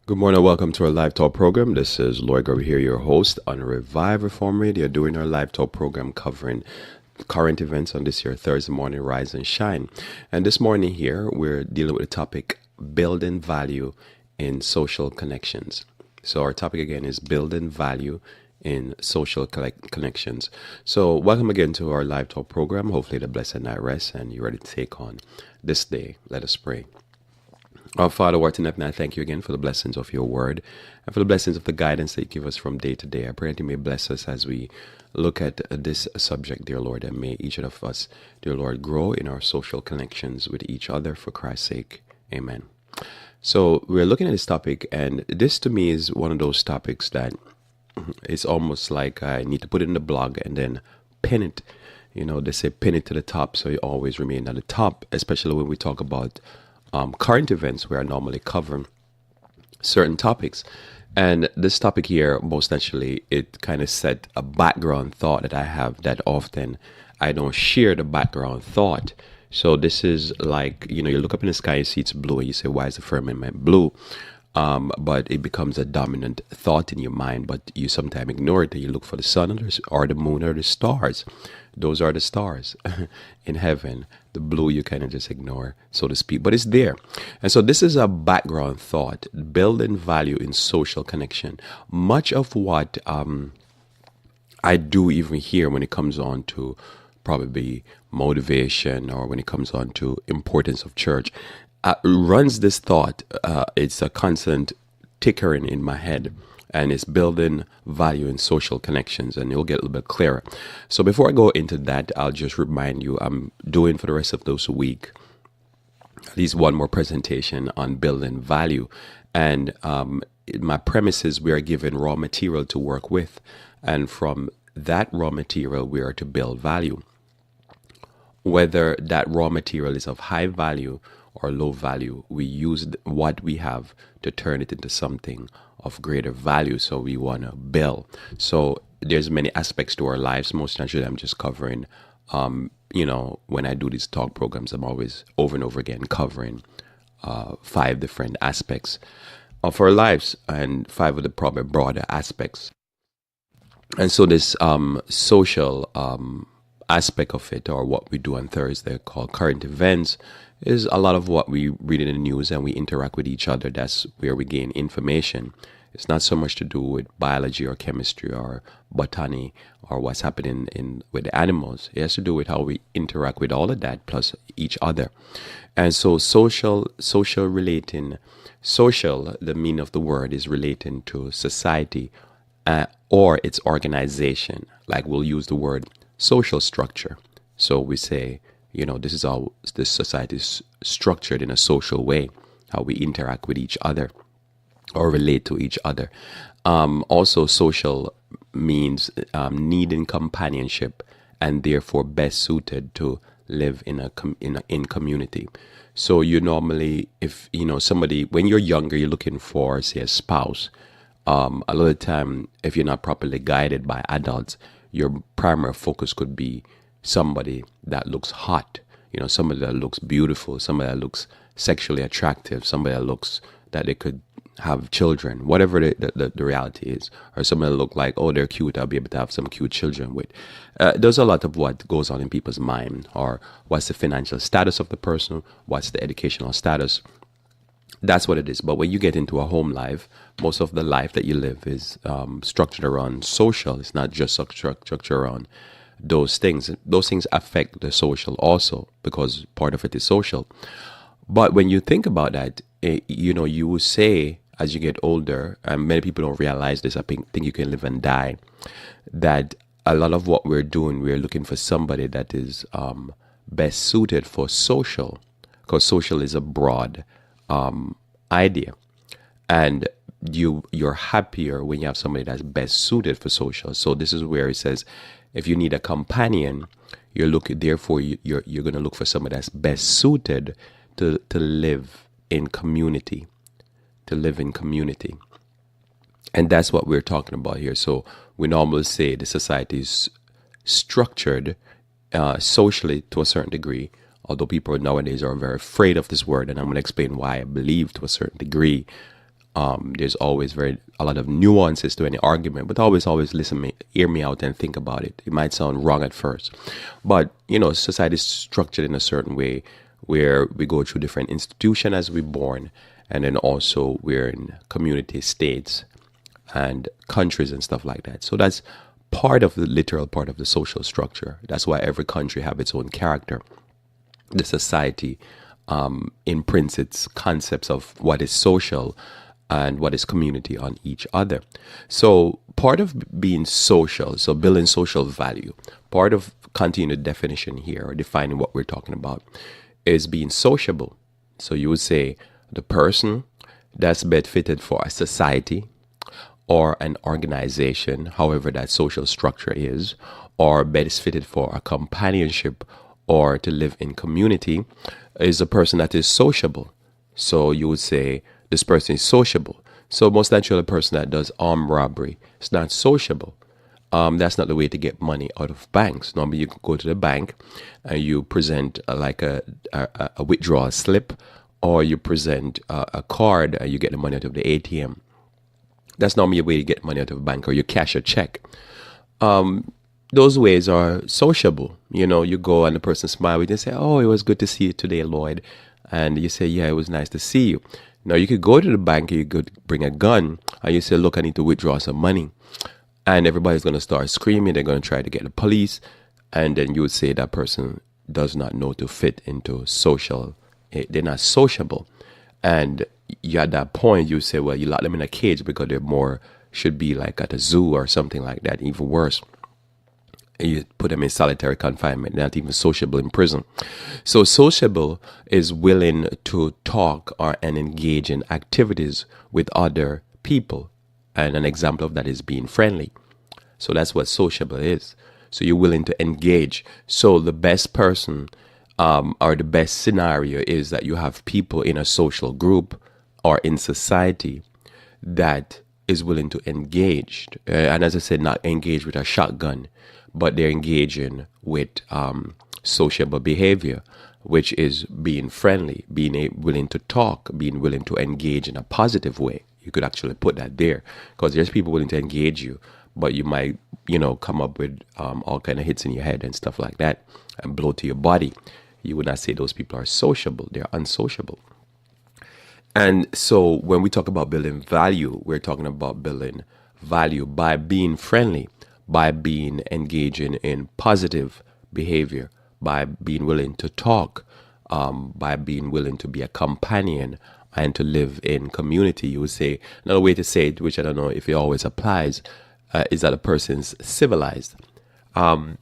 Good morning, welcome to our live talk program. This is Lloyd Garber here, your host on Revive Reform Radio, doing our live talk program covering current events on this here Thursday morning, Rise and Shine. And this morning here, we're dealing with the topic building value in social connections. So our topic again is building value in social connections. So welcome again to our live talk program. Hopefully the blessed night rest and you're ready to take on this day. Let us pray. Our Father, who art in heaven, I thank you again for the blessings of your word and for the blessings of the guidance that you give us from day to day. I pray that you may bless us as we look at this subject, dear Lord, and may each of us, dear Lord, grow in our social connections with each other for Christ's sake. Amen. So we're looking at this topic, and this to me is one of those topics that it's almost like I need to put it in the blog and then pin it. You know, they say pin it to the top so you always remain at the top, especially when we talk about current events where I normally cover certain topics. And this topic here, most naturally, it kind of set a background thought that I have that often I don't share the background thought. So this is like, you look up in the sky, you see it's blue, and you say, why is the firmament blue? But it becomes a dominant thought in your mind, but you sometimes ignore it and you look for the sun or the moon or the stars. Those are the stars in heaven. The blue you kind of just ignore, so to speak, but it's there. And so this is a background thought, building value in social connection. Much of what I do even here when it comes on to probably motivation or when it comes on to importance of church, runs this thought. It's a constant tickering in my head, and it's building value in social connections, and you'll get a little bit clearer. So before I go into that, I'll just remind you I'm doing for the rest of this week at least one more presentation on building value. And my premise is we are given raw material to work with, and from that raw material we are to build value. Whether that raw material is of high value or low value, we use what we have to turn it into something of greater value. So we want to build. So there's many aspects to our lives. Most naturally, I'm just covering, when I do these talk programs, I'm always over and over again covering 5 different aspects of our lives and 5 of the probably broader aspects. And so this social aspect of it, or what we do on Thursday called current events, is a lot of what we read in the news and we interact with each other. That's where we gain information. It's not so much to do with biology or chemistry or botany or what's happening with the animals. It has to do with how we interact with all of that plus each other. And so social, the meaning of the word is relating to society or its organization. Like we'll use the word social structure. So we say, this is how this society is structured in a social way, how we interact with each other or relate to each other. Also, social means needing companionship and therefore best suited to live in community. So you normally, if somebody, when you're younger, you're looking for, say, a spouse. A lot of the time, if you're not properly guided by adults, your primary focus could be somebody that looks hot, somebody that looks beautiful, somebody that looks sexually attractive, somebody that looks that they could have children, whatever the reality is, or somebody that look like, oh, they're cute, I'll be able to have some cute children with. There's a lot of what goes on in people's mind, or what's the financial status of the person, what's the educational status. That's what it is. But when you get into a home life, most of the life that you live is structured around social. It's not just structured around those things. Those things affect the social also, because part of it is social. But when you think about that, you will say as you get older, and many people don't realize this, I think you can live and die, that a lot of what we're doing, we're looking for somebody that is best suited for social, because social is a broad idea, and you're happier when you have somebody that's best suited for social. So this is where it says, if you need a companion, you're going to look for somebody that's best suited to live in community, and that's what we're talking about here. So we normally say the society is structured socially to a certain degree, although people nowadays are very afraid of this word, and I'm going to explain why I believe to a certain degree There's always a lot of nuances to any argument, but always hear me out and think about it. It might sound wrong at first, but society is structured in a certain way where we go through different institutions as we're born, and then also we're in community states and countries and stuff like that. So that's part of the literal part of the social structure. That's why every country have its own character. The society imprints its concepts of what is social and what is community on each other. So part of being social, so building social value, part of continued definition here, or defining what we're talking about, is being sociable. So you would say the person that's best fitted for a society or an organization, however that social structure is, or best fitted for a companionship or to live in community, is a person that is sociable. So you would say this person is sociable. So most naturally, a person that does armed robbery is not sociable. That's not the way to get money out of banks. Normally, you can go to the bank and you present like a withdrawal slip, or you present a card and you get the money out of the ATM. That's normally a way to get money out of a bank, or you cash a check. Those ways are sociable. You go and the person smiles with you and say, "Oh, it was good to see you today, Lloyd." And you say, "Yeah, it was nice to see you." Now, you could go to the bank, you could bring a gun, and you say, "Look, I need to withdraw some money." And everybody's going to start screaming. They're going to try to get the police. And then you would say that person does not know to fit into social. They're not sociable. And you at that point, you say, well, you lock them in a cage because should be like at a zoo or something like that, even worse. You put them in solitary confinement, not even sociable in prison. So sociable is willing to talk and engage in activities with other people. And an example of that is being friendly. So that's what sociable is. So you're willing to engage. So the best person or the best scenario is that you have people in a social group or in society that is willing to engage. And as I said, not engage with a shotgun, but they're engaging with sociable behavior, which is being friendly, being willing to talk, being willing to engage in a positive way. You could actually put that there, because there's people willing to engage you, but you might, come up with all kind of hits in your head and stuff like that and blow to your body. You would not say those people are sociable. They're unsociable. And so when we talk about building value, we're talking about building value by being friendly, by being engaging in positive behavior, by being willing to talk, by being willing to be a companion and to live in community. You would say, another way to say it, which I don't know if it always applies, is that a person's civilized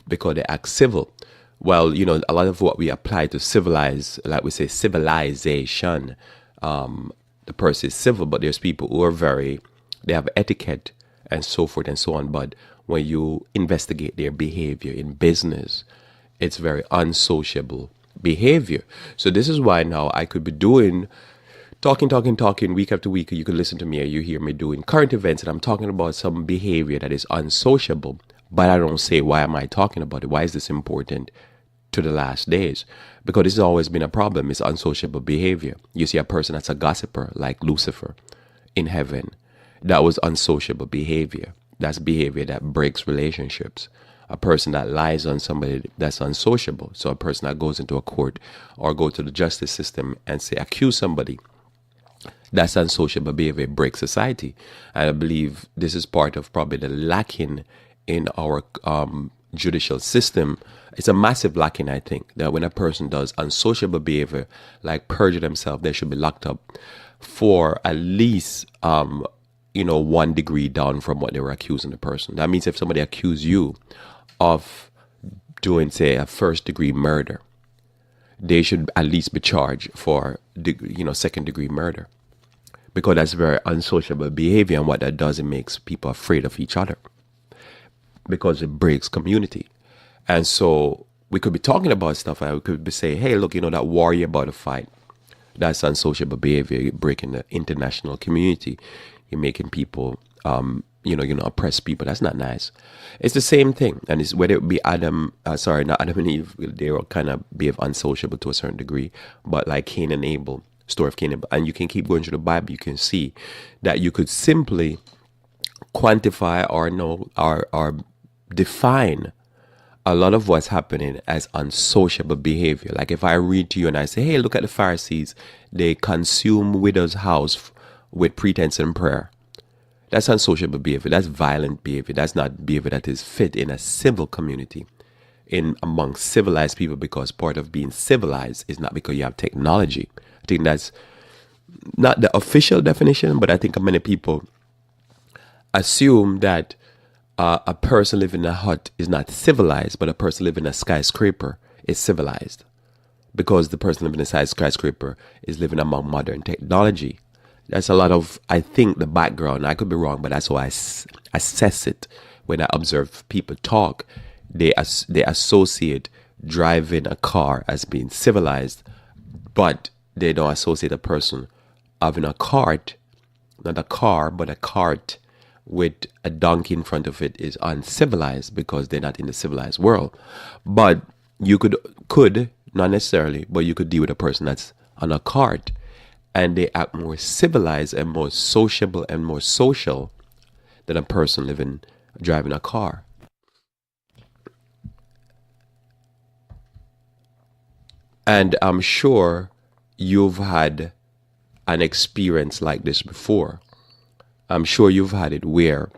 because they act civil. Well, a lot of what we apply to civilize, like we say civilization, the person is civil, but there's people who are they have etiquette and so forth and so on. But when you investigate their behavior in business, it's very unsociable behavior. So this is why now I could be talking week after week. You could listen to me or you hear me doing current events and I'm talking about some behavior that is unsociable, but I don't say, why am I talking about it? Why is this important to the last days? Because this has always been a problem. It's unsociable behavior. You see a person that's a gossiper like Lucifer in heaven. That was unsociable behavior. That's behavior that breaks relationships. A person that lies on somebody, that's unsociable. So a person that goes into a court or go to the justice system and say, accuse somebody, that's unsociable behavior, breaks society. And I believe this is part of probably the lacking in our judicial system. It's a massive lacking, I think, that when a person does unsociable behavior, like perjure themselves, they should be locked up for at least 1 degree down from what they were accusing the person. That means if somebody accused you of doing, say, a first-degree murder, they should at least be charged for, second-degree murder, because that's very unsociable behavior. And what that does, it makes people afraid of each other because it breaks community. And so we could be talking about stuff, and we could be saying, hey, look, that warrior about a fight, that's unsociable behavior. You're breaking the international community. You're making people, oppress people. That's not nice. It's the same thing. And it's whether it be not Adam and Eve, they were kind of behave unsociable to a certain degree, but like Cain and Abel, story of Cain, and you can keep going through the Bible, you can see that you could simply quantify or know or define a lot of what's happening as unsociable behavior. Like if I read to you and I say, hey, look at the Pharisees, they consume widows' house with pretense and prayer. That's unsociable behavior. That's violent behavior. That's not behavior that is fit in a civil community, in among civilized people, because part of being civilized is not because you have technology. I think that's not the official definition, but I think many people assume that a person living in a hut is not civilized, but a person living in a skyscraper is civilized, because the person living in a skyscraper is living among modern technology. That's a lot of, I think, the background. I could be wrong, but that's how I assess it when I observe people talk. They associate driving a car as being civilized, but they don't associate a person having a cart, not a car, but a cart with a donkey in front of it is uncivilized, because they're not in the civilized world. But you could not necessarily, but you could deal with a person that's on a cart and they act more civilized and more sociable and more social than a person driving a car. And I'm sure you've had an experience like this before. I'm sure you've had it where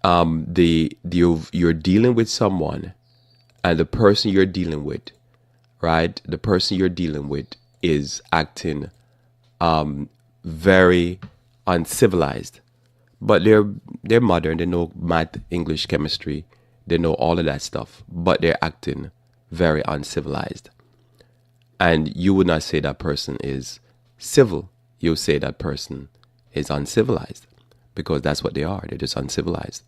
you're dealing with someone, and the person you're dealing with, right? The person you're dealing with is acting very uncivilized, but they're modern. They know math, English, chemistry. They know all of that stuff, but they're acting very uncivilized. And you would not say that person is civil. You say that person is uncivilized, because that's what they are. They're just uncivilized.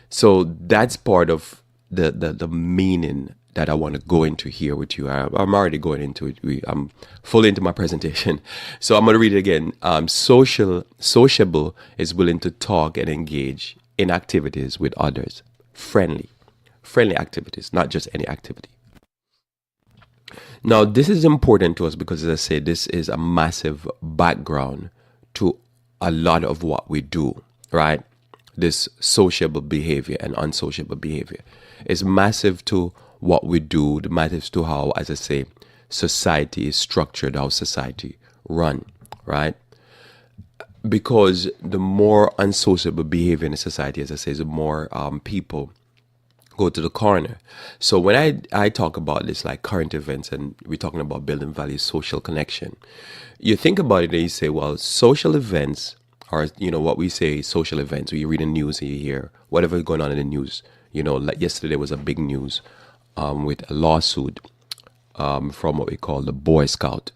So that's part of the meaning that I want to go into here with you. I'm already going into it. I'm fully into my presentation. So I'm going to read it again. Sociable is willing to talk and engage in activities with others. Friendly activities, not just any activity. Now, this is important to us because, as I say, this is a massive background to a lot of what we do, right? This sociable behavior and unsociable behavior is massive to what we do, massive to how, as I say, society is structured, how society run, right? Because the more unsociable behavior in a society, as I say, the more people go to the corner. So when I talk about this, like current events, and we're talking about building values, social connection, you think about it and you say, well, social events are, what we say social events, where you read the news and you hear whatever is going on in the news. Like yesterday was a big news with a lawsuit from what we call the Boy Scout.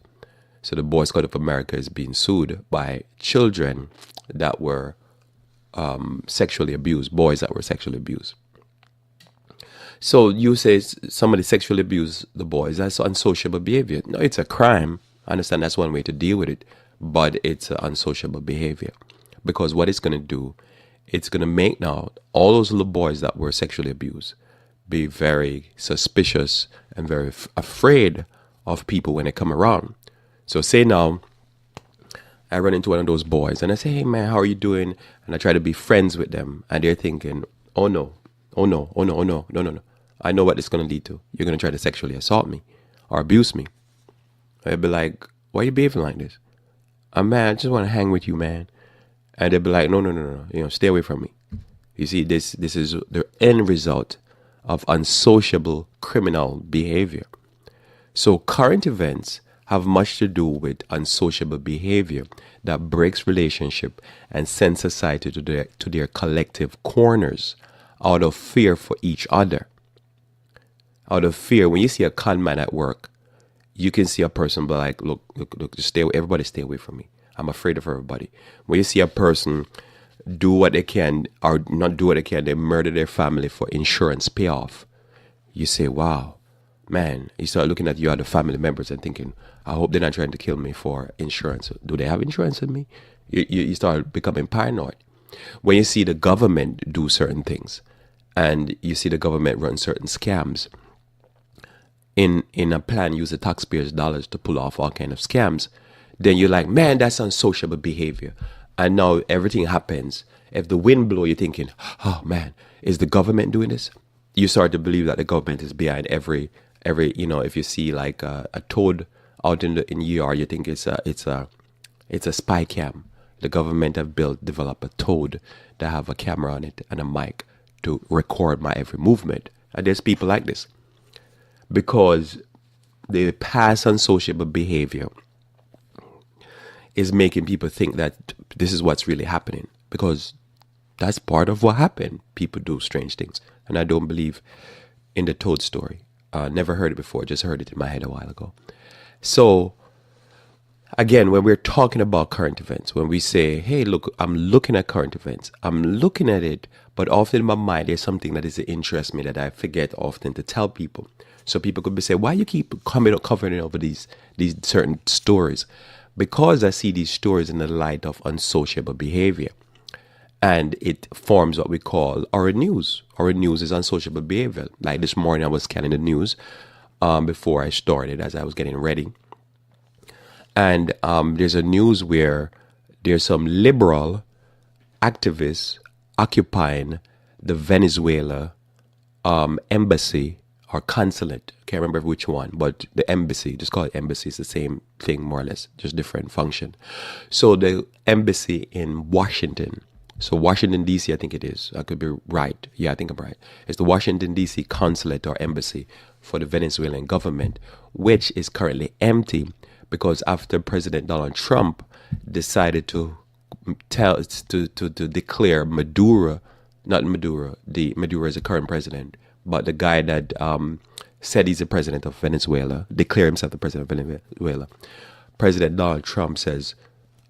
So the Boy Scout of America is being sued by children that were sexually abused, boys that were sexually abused. So you say somebody sexually abused the boys, that's unsociable behavior. No, it's a crime. I understand that's one way to deal with it, but it's an unsociable behavior. Because what it's going to do, it's going to make now all those little boys that were sexually abused be very suspicious and very afraid of people when they come around. So say now, I run into one of those boys and I say, hey man, how are you doing? And I try to be friends with them. And they're thinking, oh no. I know what this is going to lead to. You're going to try to sexually assault me or abuse me. I'd be like, why are you behaving like this? Man, I just want to hang with you, man. And they'd be like, no, stay away from me. You see, this is the end result of unsociable criminal behavior. So current events have much to do with unsociable behavior that breaks relationship and sends society to their collective corners out of fear for each other. Out of fear, when you see a con man at work, you can see a person be like, look, just everybody stay away from me. I'm afraid of everybody. When you see a person do what they can or not do what they can, they murder their family for insurance payoff, you say, wow, man. You start looking at your other family members and thinking, I hope they're not trying to kill me for insurance. Do they have insurance on me? You start becoming paranoid. When you see the government do certain things and you see the government run certain scams, in a plan use the taxpayers' dollars to pull off all kind of scams, then you're like, man, that's unsociable behavior. And now everything happens. If the wind blow, you're thinking, oh man, is the government doing this? You start to believe that the government is behind every if you see like a toad out in the yard, you think it's a spy cam. The government have developed a toad that have a camera on it and a mic to record my every movement. And there's people like this because the past unsociable behavior is making people think that this is what's really happening, because that's part of what happened. People do strange things. And I don't believe in the toad story. Never heard it before, just heard it in my head a while ago. So again, when we're talking about current events, when we say, hey, look, I'm looking at current events, I'm looking at it, but often in my mind, there's something that is interests me that I forget often to tell people. So people could be saying, why you keep covering over these certain stories? Because I see these stories in the light of unsociable behavior. And it forms what we call our news. Our news is unsociable behavior. Like this morning, I was scanning the news before I started as I was getting ready. And there's a news where there's some liberal activists occupying the Venezuela embassy or consulate. Can't remember which one, but the embassy, just call it embassy, it's the same thing more or less, just different function. So the embassy in Washington. So Washington, D.C., I think it is. I could be right. Yeah, I think I'm right. It's the Washington, D.C. consulate or embassy for the Venezuelan government, which is currently empty because after President Donald Trump decided to declare Maduro, not Maduro, Maduro is the current president, but the guy that said he's the president of Venezuela, declared himself the president of Venezuela. President Donald Trump says,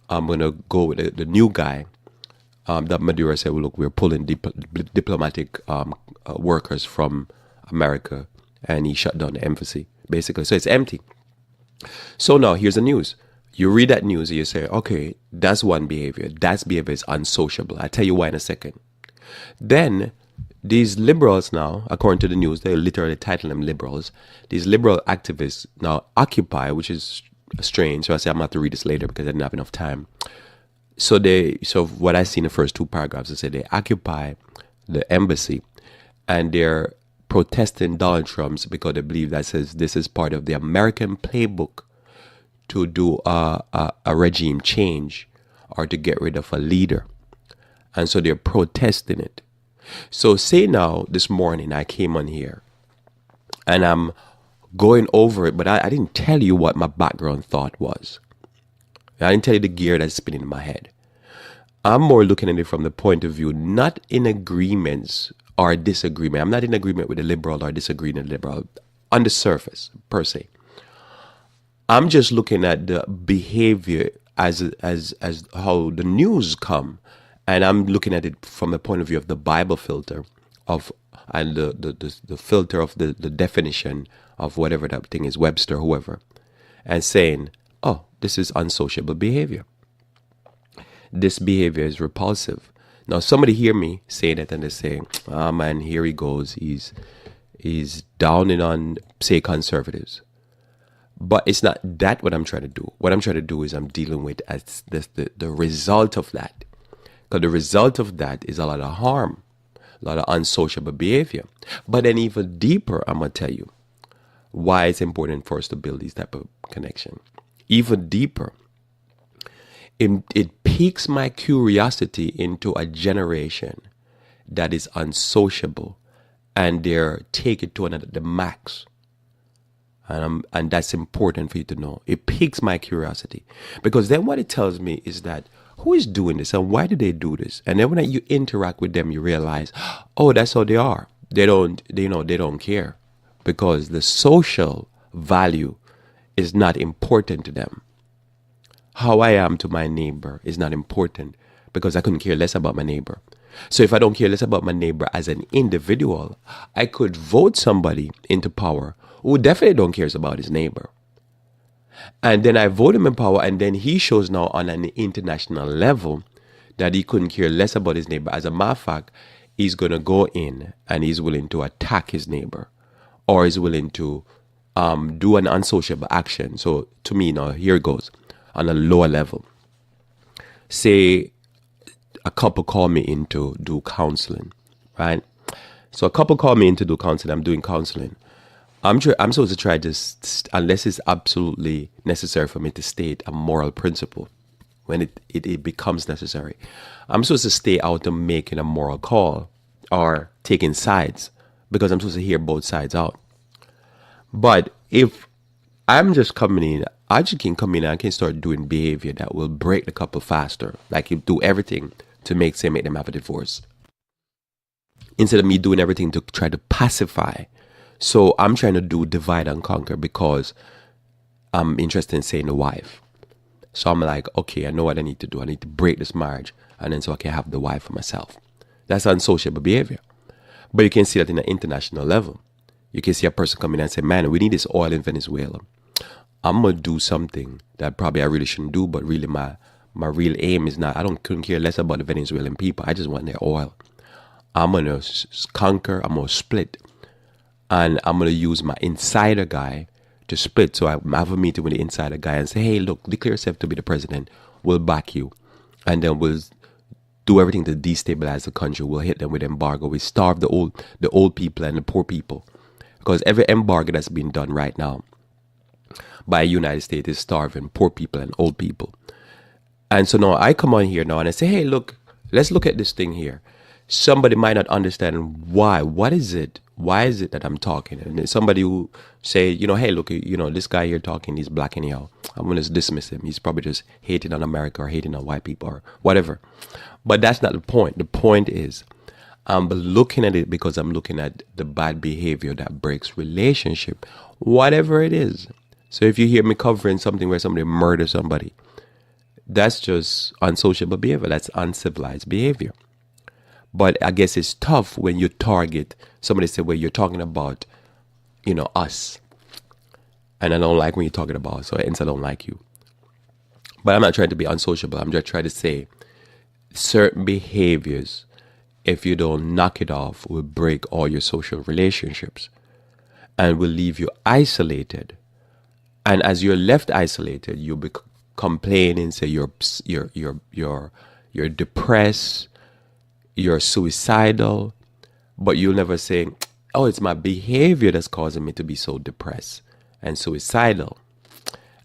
I'm going to go with the new guy. That Maduro said, well, look, we're pulling diplomatic workers from America, and he shut down the embassy, basically. So it's empty. So now here's the news. You read that news and you say, okay, that's one behavior. That behavior is unsociable. I'll tell you why in a second. Then these liberals now, according to the news, they literally title them liberals. These liberal activists now occupy, which is strange. So I say I'm going to have to read this later because I didn't have enough time. So what I see in the first two paragraphs, they say they occupy the embassy and they're protesting Donald Trump's because they believe that says this is part of the American playbook to do a regime change or to get rid of a leader. And so they're protesting it. So say now this morning I came on here and I'm going over it, but I didn't tell you what my background thought was. I didn't tell you the gear that's spinning in my head. I'm more looking at it from the point of view, not in agreements or disagreement. I'm not in agreement with the liberal or disagreeing with the liberal on the surface, per se. I'm just looking at the behavior as how the news come. And I'm looking at it from the point of view of the Bible filter and the filter of the definition of whatever that thing is, Webster, whoever, and saying, oh, this is unsociable behavior. This behavior is repulsive. Now, somebody hear me say that and they say, oh man, here he goes. He's downing on, say, conservatives. But it's not that what I'm trying to do. What I'm trying to do is I'm dealing with as the result of that. Because the result of that is a lot of harm, a lot of unsociable behavior. But then even deeper, I'm going to tell you why it's important for us to build these type of connection. Even deeper, it piques my curiosity into a generation that is unsociable and they're take it to the max. And that's important for you to know. It piques my curiosity because then what it tells me is that who is doing this and why do they do this? And then when you interact with them, you realize, oh, that's how they are. They don't care because the social value is not important to them. How I am to my neighbor is not important because I couldn't care less about my neighbor. So if I don't care less about my neighbor as an individual, I could vote somebody into power who definitely don't care about his neighbor. And then I vote him in power and then he shows now on an international level that he couldn't care less about his neighbor. As a matter of fact, he's going to go in and he's willing to attack his neighbor or is willing to do an unsociable action. So to me, now here it goes on a lower level. Say a couple call me in to do counseling, right? So a couple call me in to do counseling. I'm doing counseling. I'm supposed to try to, unless it's absolutely necessary for me to state a moral principle, when it becomes necessary, I'm supposed to stay out of making a moral call or taking sides, because I'm supposed to hear both sides out. But if I'm just coming in, I just can come in and I can start doing behavior that will break the couple faster. Like you do everything to make them have a divorce, instead of me doing everything to try to pacify. So I'm trying to do divide and conquer because I'm interested in saying the wife. So I'm like, okay, I know what I need to do. I need to break this marriage, and then so I can have the wife for myself. That's unsociable behavior. But you can see that in an international level. You can see a person come in and say, man, we need this oil in Venezuela. I'm going to do something that probably I really shouldn't do, but really my real aim is not, couldn't care less about the Venezuelan people. I just want their oil. I'm going to conquer, I'm going to split. And I'm going to use my insider guy to split. So I have a meeting with the insider guy and say, hey, look, declare yourself to be the president. We'll back you. And then we'll do everything to destabilize the country. We'll hit them with embargo. We starve the old people and the poor people. Because every embargo that's being done right now by the United States is starving poor people and old people. And so now I come on here now and I say, hey, look, let's look at this thing here. Somebody might not understand why. What is it? Why is it that I'm talking? And there's somebody who say, hey, look, this guy here talking, he's black anyhow. I'm going to dismiss him. He's probably just hating on America or hating on white people or whatever. But that's not the point. The point is, I'm looking at it because I'm looking at the bad behavior that breaks relationship, whatever it is. So if you hear me covering something where somebody murders somebody, that's just unsociable behavior. That's uncivilized behavior. But I guess it's tough when you target somebody. Say, well, you're talking about, us. And I don't like when you're talking about us, so hence I don't like you. But I'm not trying to be unsociable. I'm just trying to say certain behaviors, if you don't knock it off, will break all your social relationships and will leave you isolated. And as you're left isolated, you'll be complaining, say you're depressed, you're suicidal, but you'll never say, oh, it's my behavior that's causing me to be so depressed and suicidal.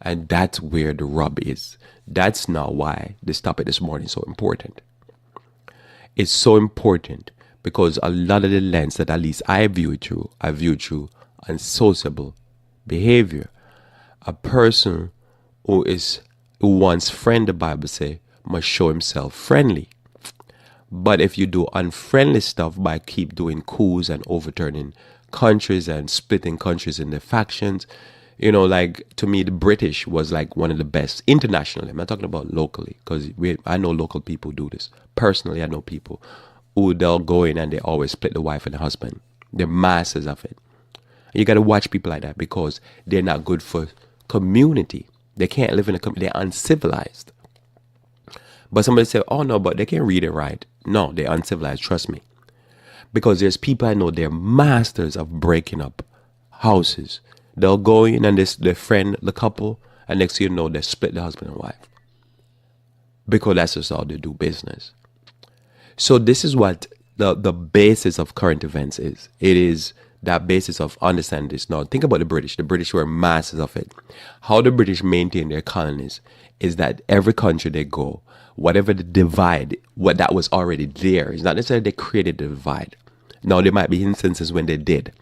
And that's where the rub is. That's not why this topic this morning is so important. It's so important because a lot of the lens that at least I view through unsociable behavior. A person who wants friend, the Bible say, must show himself friendly. But if you do unfriendly stuff by keep doing coups and overturning countries and splitting countries into factions, like to me, the British was like one of the best internationally. I'm not talking about locally because I know local people do this. Personally, I know people who they'll go in and they always split the wife and the husband. They're masters of it. You got to watch people like that because they're not good for community. They can't live in a community. They're uncivilized. But somebody say, oh no, but they can read it right. No, they're uncivilized, trust me. Because there's people I know, they're masters of breaking up houses. They'll go in and they friend the couple, and next thing you know, they split the husband and wife. Because that's just how they do business. So this is what the basis of current events is. It is that basis of understanding this. Now, think about the British. The British were masters of it. How the British maintain their colonies is that every country they go, whatever the divide, what that was already there. It's not necessarily they created the divide. Now, there might be instances when they did.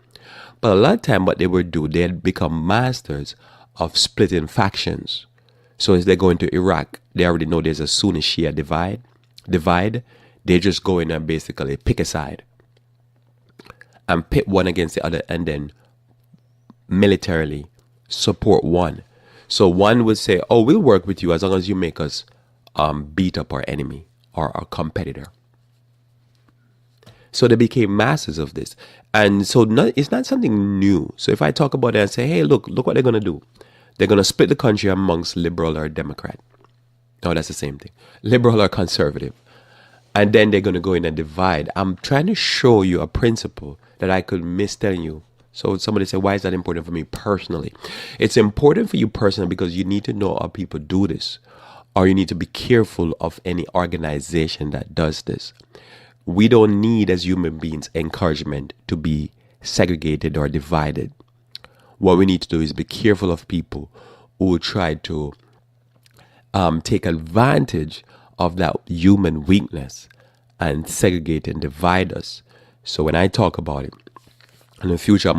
But a lot of time what they would do, they had become masters of splitting factions. So as they go into Iraq, they already know there's a Sunni Shia divide. They just go in and basically pick a side and pit one against the other and then militarily support one. So one would say, oh, we'll work with you as long as you make us beat up our enemy or our competitor. So they became masters of this. And so it's not something new. So if I talk about it and say, hey, look what they're going to do. They're going to split the country amongst liberal or Democrat. No, that's the same thing. Liberal or conservative. And then they're going to go in and divide. I'm trying to show you a principle that I could miss telling you So somebody said, why is that important for me personally? It's important for you personally because you need to know how people do this, or you need to be careful of any organization that does this. We don't need, as human beings, encouragement to be segregated or divided. What we need to do is be careful of people who try to take advantage of that human weakness and segregate and divide us. So when I talk about it, in the future, I'm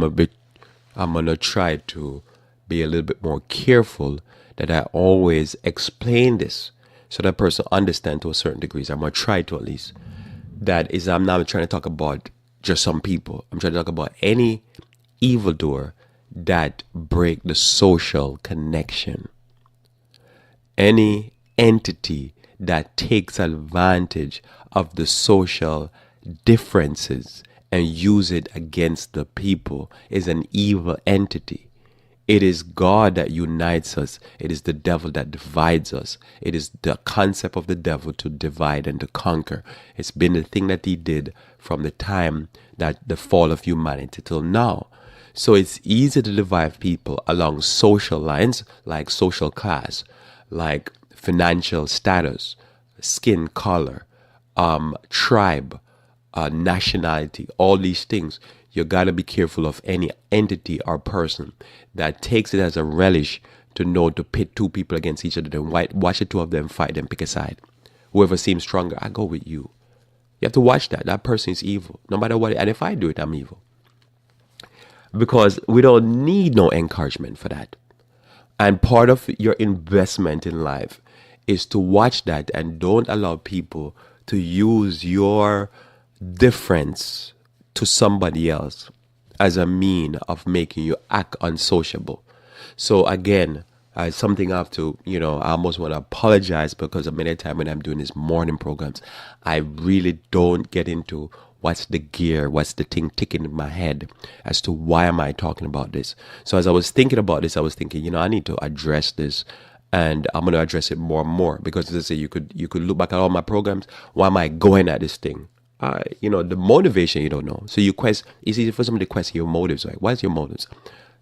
gonna try to be a little bit more careful that I always explain this so that person understand to a certain degree. So I'm gonna try to, at least. That is, I'm not trying to talk about just some people. I'm trying to talk about any evildoer that break the social connection. Any entity that takes advantage of the social differences and use it against the people is an evil entity. It is God that unites us. It is the devil that divides us. It is the concept of the devil to divide and to conquer. It's been the thing that he did from the time that the fall of humanity till now. So it's easy to divide people along social lines, like social class, like financial status, skin color, tribe, nationality, all these things. You got to be careful of any entity or person that takes it as a relish to know to pit two people against each other, then watch the two of them fight and pick a side. Whoever seems stronger, I go with you. You have to watch that. That person is evil, no matter what. And if I do it, I'm evil. Because we don't need no encouragement for that. And part of your investment in life is to watch that and don't allow people to use your difference to somebody else as a mean of making you act unsociable. So again, something I have to, I almost want to apologize because many times when I'm doing these morning programs, I really don't get into what's the gear, what's the thing ticking in my head as to why am I talking about this. So as I was thinking about this, I was thinking, I need to address this. And I'm going to address it more and more because, as I say, you could look back at all my programs. Why am I going at this thing? The motivation you don't know. So it's easy for somebody to question your motives, right? What's your motives?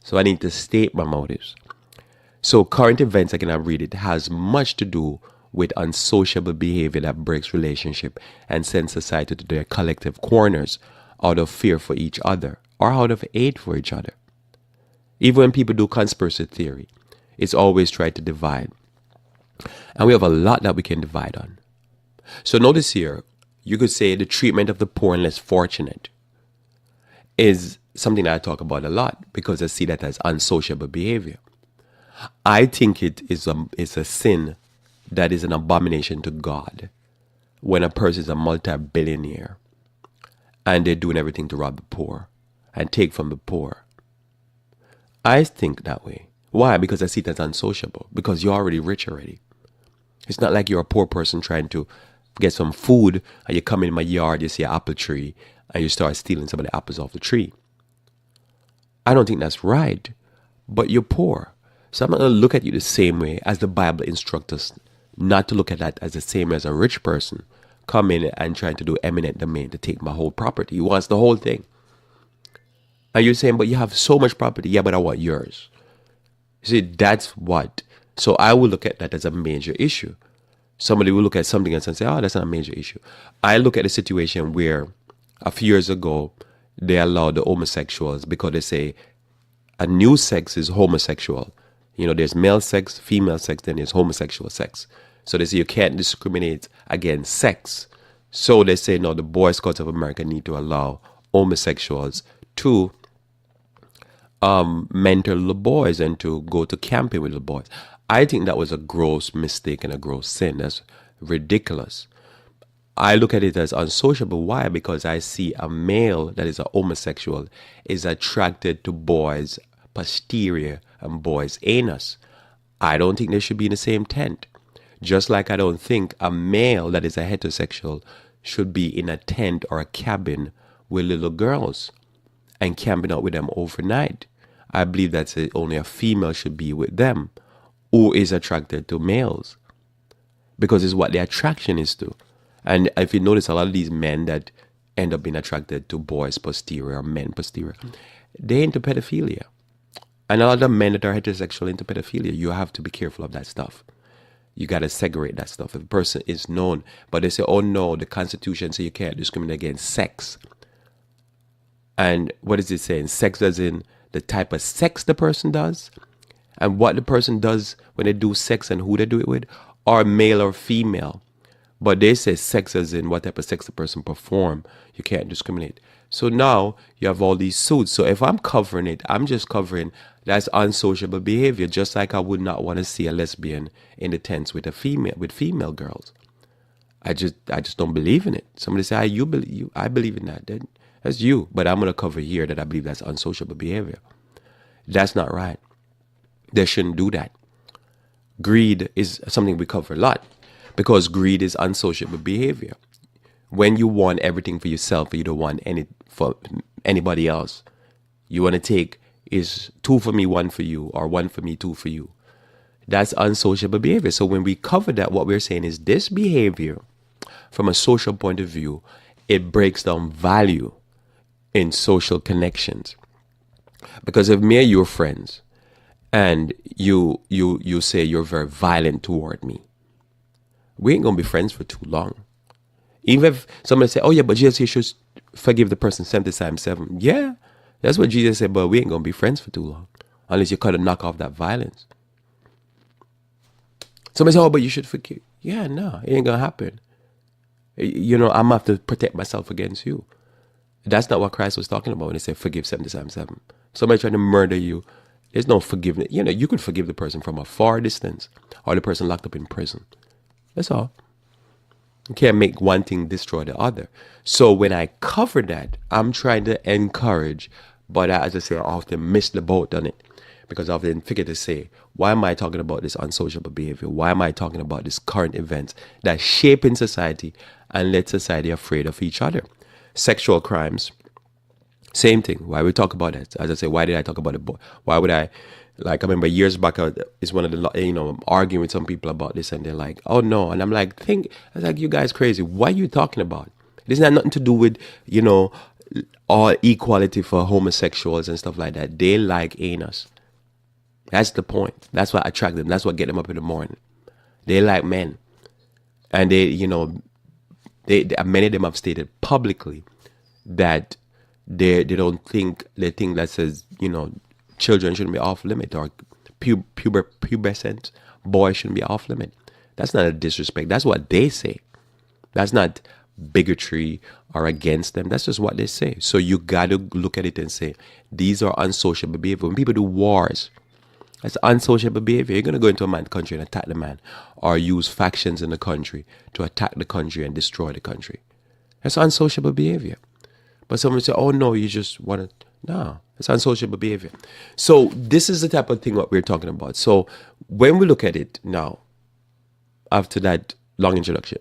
So I need to state my motives. So current events, again, I read it, has much to do with unsociable behavior that breaks relationship and sends society to their collective corners out of fear for each other or out of hate for each other. Even when people do conspiracy theory, it's always tried to divide. And we have a lot that we can divide on. So notice here, you could say the treatment of the poor and less fortunate is something that I talk about a lot because I see that as unsociable behavior. I think it is a sin that is an abomination to God when a person is a multi-billionaire and they're doing everything to rob the poor and take from the poor. I think that way. Why? Because I see it as unsociable. Because you're already rich already. It's not like you're a poor person trying to get some food and you come in my yard, you see an apple tree and you start stealing some of the apples off the tree. I don't think that's right. But you're poor. So I'm not going to look at you the same way as the Bible instructs us not to look at that as the same as a rich person come in and trying to do eminent domain to take my whole property. He wants the whole thing. And you're saying, but you have so much property. Yeah, but I want yours. See, that's what. So I will look at that as a major issue. Somebody will look at something else and say, oh, that's not a major issue. I look at a situation where a few years ago, they allowed the homosexuals because they say a new sex is homosexual. There's male sex, female sex, then there's homosexual sex. So they say you can't discriminate against sex. So they say, no, the Boy Scouts of America need to allow homosexuals to mentor little boys and to go to camping with little boys. I think that was a gross mistake and a gross sin. That's ridiculous. I look at it as unsociable. Why? Because I see a male that is a homosexual is attracted to boys' posterior and boys' anus. I don't think they should be in the same tent. Just like I don't think a male that is a heterosexual should be in a tent or a cabin with little girls and camping out with them overnight. I believe that only a female should be with them who is attracted to males because it's what the attraction is to. And if you notice, a lot of these men that end up being attracted to boys posterior or men posterior, They're into pedophilia. And a lot of men that are heterosexual into pedophilia, you have to be careful of that stuff. You got to segregate that stuff. If a person is known, but they say, oh no, the Constitution says you can't discriminate against sex. And what is it saying? Sex as in the type of sex the person does, and what the person does when they do sex and who they do it with, or male or female. But they say sex as in what type of sex the person perform. You can't discriminate. So now you have all these suits. So if I'm covering it, I'm just covering that's unsociable behavior. Just like I would not want to see a lesbian in the tents with female girls. I just don't believe in it. Somebody say, I believe in that. Then that's you. But I'm gonna cover here that I believe that's unsociable behavior. That's not right. They shouldn't do that. Greed is something we cover a lot, because greed is unsociable behavior. When you want everything for yourself, you don't want any for anybody else. You want to take is 2 for me, 1 for you, or 1 for me, 2 for you. That's unsociable behavior. So when we cover that, what we're saying is this behavior, from a social point of view, it breaks down value in social connections. Because if me and you are friends, and you say you're very violent toward me, we ain't gonna be friends for too long. Even if somebody say, oh yeah, but Jesus, you should forgive the person 70 times 7. Yeah, that's what Jesus said, but we ain't gonna be friends for too long. Unless you kind of knock off that violence. Somebody say, oh, but you should forgive. Yeah, no, it ain't gonna happen. I'm gonna have to protect myself against you. That's not what Christ was talking about when he said forgive 70 times 7. Somebody trying to murder you, there's no forgiveness. You could forgive the person from a far distance, or the person locked up in prison. That's all. You can't make one thing destroy the other. So when I cover that, I'm trying to encourage, but as I say, I often miss the boat on it, because I often forget to say, why am I talking about this unsociable behavior? Why am I talking about this current events that shape in society and let society afraid of each other? Sexual crimes, same thing. Why we talk about it? As I say, why did I talk about it? Why would I? Like, I remember years back, it's one of the, I'm arguing with some people about this, and they're like, oh no. And I'm like, I was like, you guys crazy. What are you talking about? This has nothing to do with, all equality for homosexuals and stuff like that. They like anus. That's the point. That's what attracts them. That's what get them up in the morning. They like men. And they many of them have stated publicly that they think that says, children shouldn't be off limit, or pubescent boys shouldn't be off limit. That's not a disrespect. That's what they say. That's not bigotry or against them. That's just what they say. So you got to look at it and say, these are unsociable behavior. When people do wars, that's unsociable behavior. You're going to go into a man's country and attack the man, or use factions in the country to attack the country and destroy the country. That's unsociable behavior. But someone say, oh no, you just want to... No, it's unsociable behavior. So this is the type of thing what we're talking about. So when we look at it now, after that long introduction,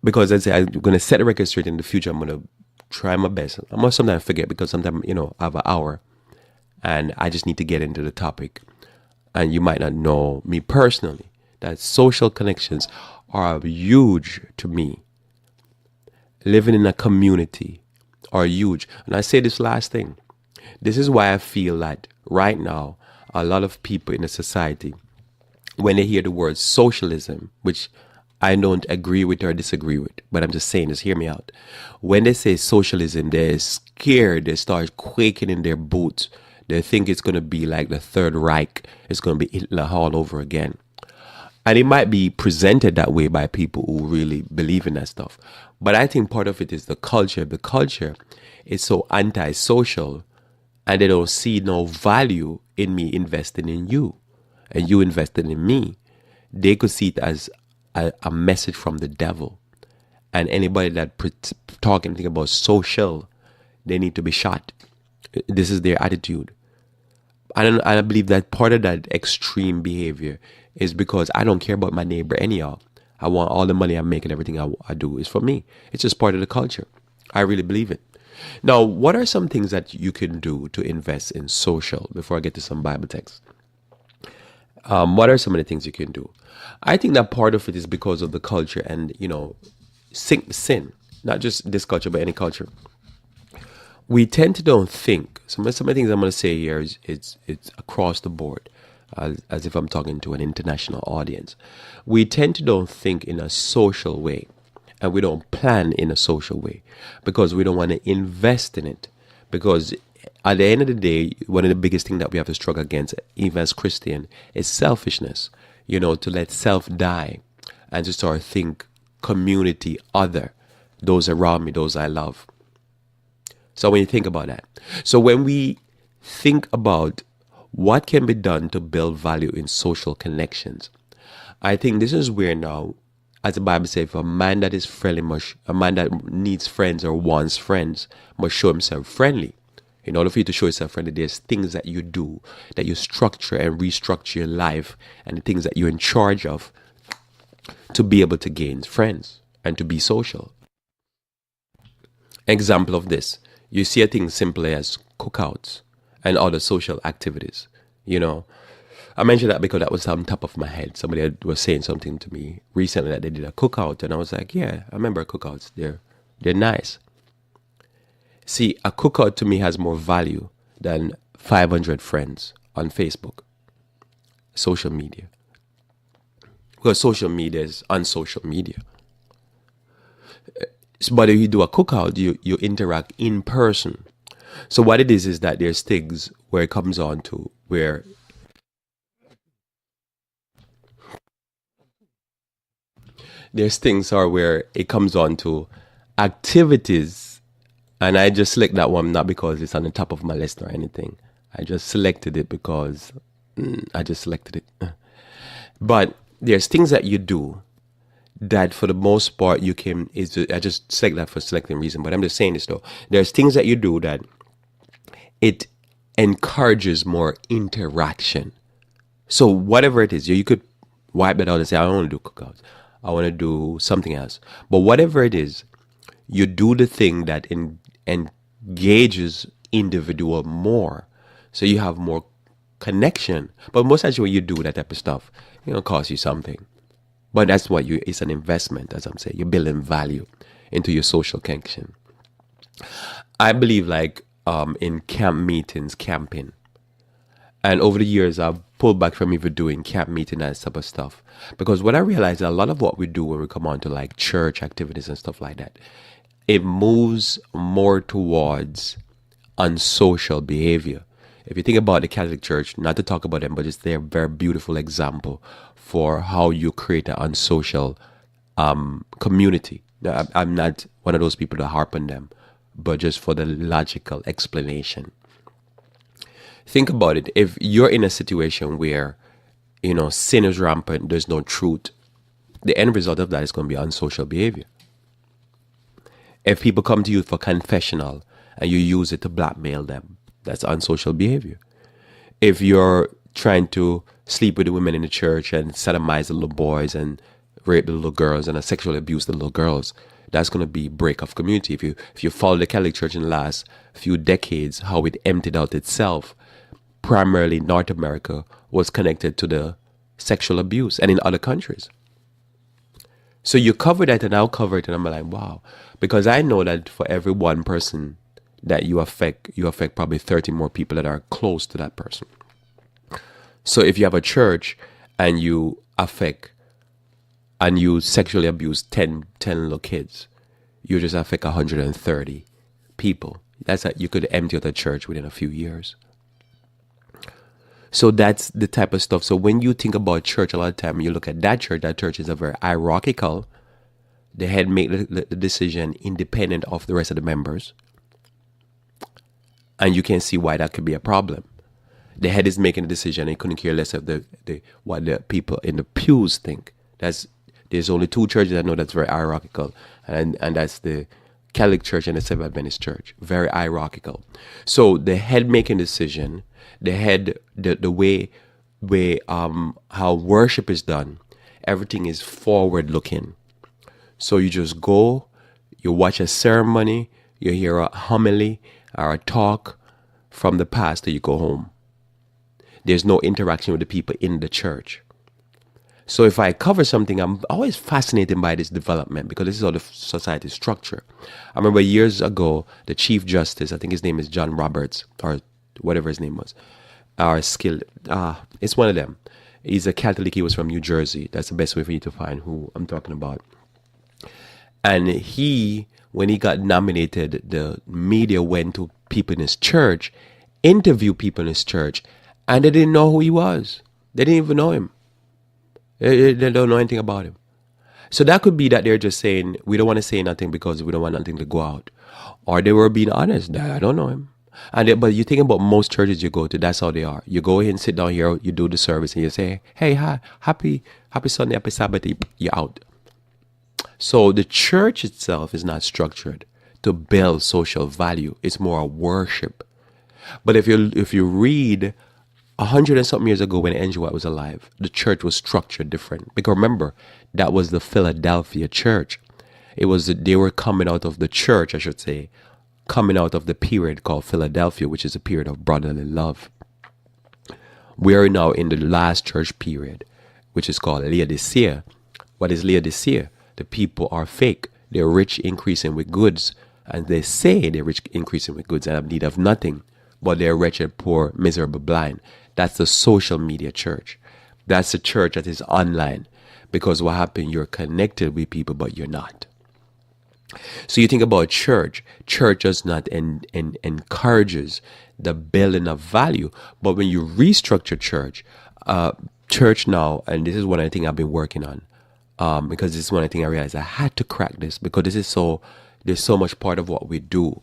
because I say I'm going to set the record straight in the future, I'm going to try my best. I'm going to sometimes forget, because sometimes, I have an hour and I just need to get into the topic. And you might not know me personally, that social connections are huge to me. Living in a community are huge. And I say this last thing. This is why I feel that right now, a lot of people in the society, when they hear the word socialism, which I don't agree with or disagree with, but I'm just saying this, hear me out. When they say socialism, they're scared. They start quaking in their boots. They think it's going to be like the Third Reich. It's going to be Hitler all over again. And it might be presented that way by people who really believe in that stuff. But I think part of it is the culture. The culture is so antisocial, and they don't see no value in me investing in you and you investing in me. They could see it as a message from the devil. And anybody that talk anything about social, they need to be shot. This is their attitude. I believe that part of that extreme behavior is because I don't care about my neighbor anyhow. I want all the money I make and everything I do is for me. It's just part of the culture. I really believe it. Now, what are some things that you can do to invest in social before I get to some Bible texts? What are some of the things you can do? I think that part of it is because of the culture and, sin, not just this culture, but any culture. We tend to don't think. Some of the things I'm going to say here is it's across the board, as if I'm talking to an international audience. We tend to don't think in a social way, and we don't plan in a social way because we don't want to invest in it. Because at the end of the day, one of the biggest things that we have to struggle against, even as Christian, is selfishness. To let self die and to start think community, other, those around me, those I love. So when you think about that, so when we think about what can be done to build value in social connections, I think this is where now, as the Bible says, if a man that is friendly a man that needs friends or wants friends must show himself friendly. In order for you to show yourself friendly, there's things that you do, that you structure and restructure your life, and the things that you're in charge of to be able to gain friends and to be social. Example of this, you see a thing simply as cookouts and other social activities. I mentioned that because that was on top of my head. Somebody was saying something to me recently that they did a cookout, and I was like, yeah, I remember cookouts. They're nice. See, a cookout to me has more value than 500 friends on Facebook, social media. Because social media is unsocial media. But if you do a cookout, you interact in person. So what it is that there's things where it comes on to where there's things are where it comes on to activities, and I just select that one not because it's on the top of my list or anything. I just selected it because I just selected it. But there's things that you do that for the most part I just select that for selecting reason, but I'm just saying this though. There's things that you do that it encourages more interaction. So whatever it is, you could wipe it out and say, I don't want to do cookouts. I want to do something else. But whatever it is, you do the thing that engages individual more. So you have more connection. But most actually when you do that type of stuff, it costs you something. But that's what it's an investment, as I'm saying. You're building value into your social connection. I believe in camp meetings, camping. And over the years, I've pulled back from even doing camp meeting and that type of stuff. Because what I realized, a lot of what we do when we come on to church activities and stuff like that, it moves more towards unsocial behavior. If you think about the Catholic Church, not to talk about them, but it's their very beautiful example for how you create an unsocial community. Now, I'm not one of those people that harp on them, but just for the logical explanation. Think about it. If you're in a situation where, sin is rampant, there's no truth, the end result of that is going to be unsocial behavior. If people come to you for confessional and you use it to blackmail them, that's unsocial behavior. If you're trying to sleep with the women in the church and sodomize the little boys and rape the little girls and sexually abuse the little girls, that's going to be break of community. If you follow the Catholic Church in the last few decades, how it emptied out itself, primarily North America, was connected to the sexual abuse, and in other countries. So you cover that and I'll cover it, and I'm like, wow. Because I know that for every one person that you affect probably 30 more people that are close to that person. So if you have a church and you affect and you sexually abuse 10 little kids, you just affect 130 people. That's you could empty out the church within a few years. So that's the type of stuff. So when you think about church, a lot of time you look at that church is a very hierarchical. The head make the decision independent of the rest of the members. And you can see why that could be a problem. The head is making a decision and he couldn't care less of what the people in the pews think. There's only two churches I know that's very hierarchical, and that's the Catholic Church and the Seventh Adventist Church. Very hierarchical. So the head making decision, the way how worship is done, everything is forward looking. So you just go, you watch a ceremony, you hear a homily or a talk from the pastor, you go home. There's no interaction with the people in the church. So if I cover something, I'm always fascinated by this development because this is how the society is structured. I remember years ago, the Chief Justice, I think his name is John Roberts or whatever his name was, or it's one of them. He's a Catholic. He was from New Jersey. That's the best way for you to find who I'm talking about. And when he got nominated, the media went to people in his church, interviewed people in his church, and they didn't know who he was. They didn't even know him. They don't know anything about him. So that could be that they're just saying, we don't want to say nothing because we don't want nothing to go out. Or they were being honest. Nah, I don't know him. But you think about most churches you go to, that's how they are. You go in, sit down here, you do the service, and you say, hey, hi, happy Sunday, happy Sabbath, you're out. So the church itself is not structured to build social value. It's more a worship. But if you read 100 and something years ago when Andrew White was alive, the church was structured different. Because remember, that was the Philadelphia church. They were coming out of the church, I should say, coming out of the period called Philadelphia, which is a period of brotherly love. We are now in the last church period, which is called Laodicea. What is Laodicea? The people are fake. They're rich, increasing with goods. And they say they're rich, increasing with goods and have need of nothing. But they're wretched, poor, miserable, blind. That's the social media church. That's the church that is online. Because what happened, you're connected with people, but you're not. So you think about church. Church does not encourages the building of value. But when you restructure church now, and this is one of the things I've been working on, because this is one of the things I realized I had to crack this because there's so much part of what we do.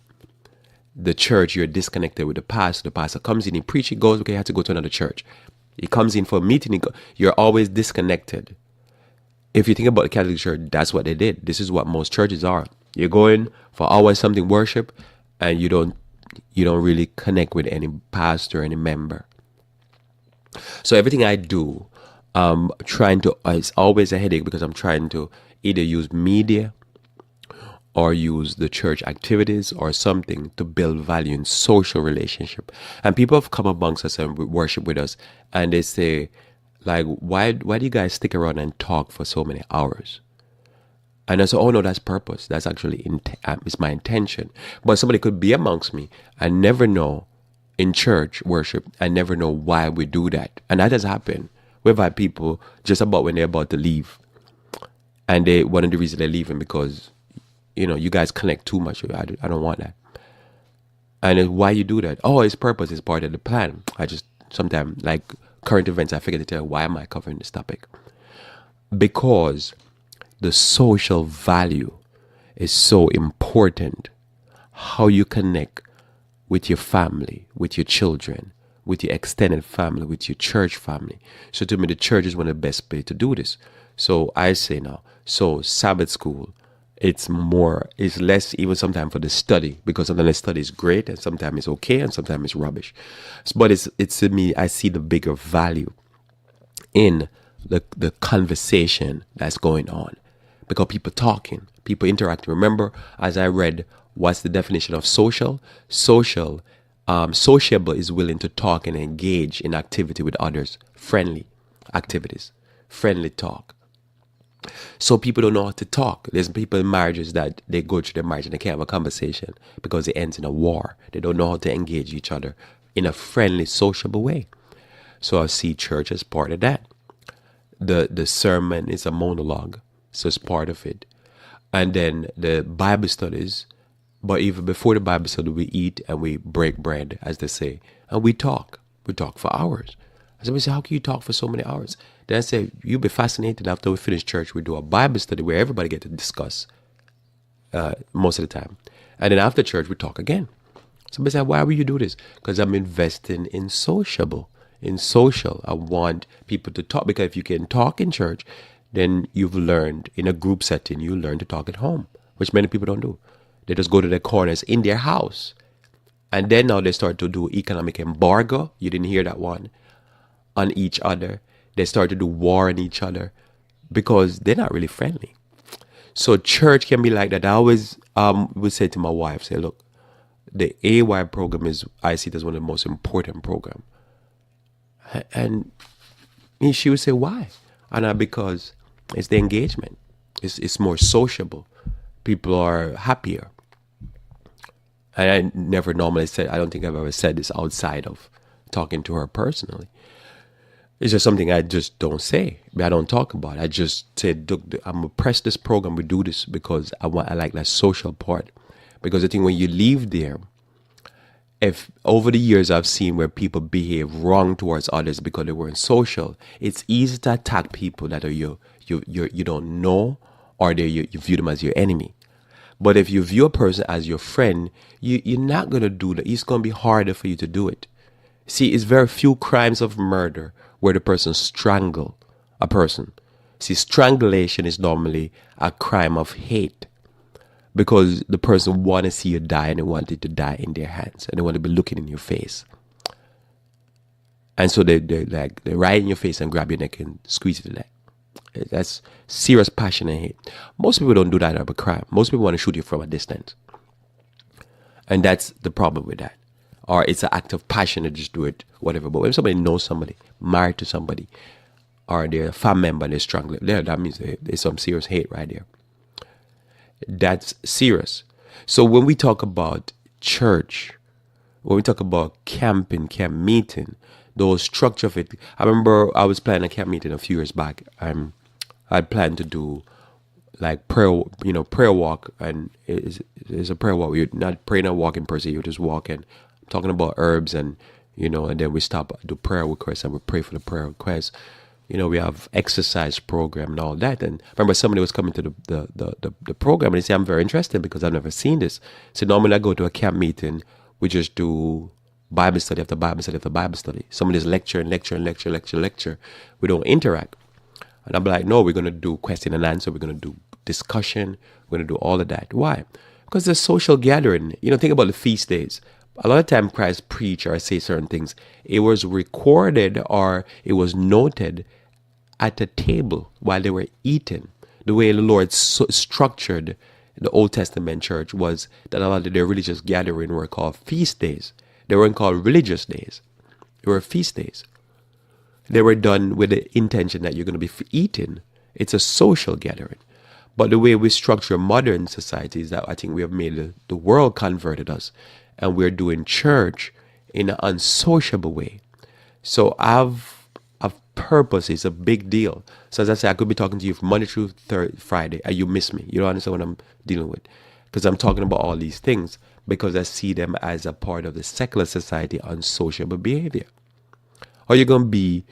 The church, you're disconnected with the pastor. The pastor comes in, he preaches, he goes, okay, I have to go to another church. He comes in for a meeting, you're always disconnected. If you think about the Catholic Church, that's what they did. This is what most churches are. You're going for always something worship, and you don't really connect with any pastor, any member. So everything I do, it's always a headache because I'm trying to either use media or use the church activities or something to build value in social relationship. And people have come amongst us and worship with us, and they say, like, why do you guys stick around and talk for so many hours? And I say, oh no, that's purpose. That's actually it's my intention. But somebody could be amongst me and never know in church worship. I never know why we do that. And that has happened. We've had people just about when they're about to leave. And one of the reasons they're leaving because, you guys connect too much. I don't want that. And then why you do that? Oh, it's purpose. It's part of the plan. I just sometimes, like current events, I forget to tell why am I covering this topic? Because the social value is so important. How you connect with your family, with your children, with your extended family, with your church family. So to me, the church is one of the best ways to do this. So I say now, Sabbath school, it's less even sometimes for the study, because sometimes the study is great and sometimes it's okay and sometimes it's rubbish. But it's to me, I see the bigger value in the conversation that's going on. Because people talking, people interacting. Remember, as I read, what's the definition of social? Sociable is willing to talk and engage in activity with others. Friendly activities. Friendly talk. So people don't know how to talk. There's people in marriages that they go through their marriage and they can't have a conversation because it ends in a war. They don't know how to engage each other in a friendly, sociable way. So I see church as part of that. The sermon is a monologue. So it's part of it. And then the Bible studies, but even before the Bible study, we eat and we break bread, as they say, and we talk. We talk for hours. And somebody say, how can you talk for so many hours? Then I say, you'll be fascinated after we finish church. We do a Bible study where everybody get to discuss most of the time. And then after church, we talk again. Somebody say, why will you do this? Because I'm investing in sociable. In social, I want people to talk, because if you can talk in church, then you've learned in a group setting, you learn to talk at home, which many people don't do. They just go to their corners in their house. And then now they start to do economic embargo. You didn't hear that one. On each other. They start to do war on each other because they're not really friendly. So church can be like that. I always would say to my wife, say, look, the AY program I see it as one of the most important programs. And she would say, why? And not because it's the engagement. It's more sociable. People are happier. And I never normally said, I don't think I've ever said this outside of talking to her personally. It's just something I just don't say. I don't talk about. I just said, look, I'm gonna press this program. We do this because I like that social part. Because I think when you leave there, if over the years I've seen where people behave wrong towards others because they weren't social, it's easy to attack people that are you don't know, or you view them as your enemy. But if you view a person as your friend, you're not going to do that. It's going to be harder for you to do it. See, it's very few crimes of murder where the person strangle a person. See, strangulation is normally a crime of hate because the person want to see you die and they want it to die in their hands and they want to be looking in your face. And so they right in your face and grab your neck and squeeze it to that. That's serious passion and hate. Most people don't do that out of a crime. Most people want to shoot you from a distance. And that's the problem with that. Or it's an act of passion to just do it, whatever. But when somebody knows somebody, married to somebody, or they're a family member and they're struggling, that means there's some serious hate right there. That's serious. So when we talk about church, when we talk about camp meeting, those structure of it. I remember I was planning a camp meeting a few years back. I planned to do like prayer walk, and it's a prayer walk. You're not praying or walking per se. You're just walking, talking about herbs, and and then we stop, do prayer requests, and we pray for the prayer requests. We have exercise program and all that. And I remember somebody was coming to the program and they said, I'm very interested because I've never seen this. So normally I go to a camp meeting, we just do Bible study after Bible study after Bible study. Somebody's lecture and lecture and lecture, lecture, lecture. We don't interact. And I'm like, no, we're going to do question and answer. We're going to do discussion. We're going to do all of that. Why? Because there's social gathering. Think about the feast days. A lot of time Christ preach or say certain things. It was recorded or it was noted at a table while they were eating. The way the Lord structured the Old Testament church was that a lot of their religious gatherings were called feast days. They weren't called religious days. They were feast days. They were done with the intention that you're going to be eating. It's a social gathering. But the way we structure modern society is that I think we have made the world converted us. And we're doing church in an unsociable way. So purpose is a big deal. So as I say, I could be talking to you from Monday through Friday, and you miss me. You don't understand what I'm dealing with. Because I'm talking about all these things because I see them as a part of the secular society unsociable behavior. Or you're going to be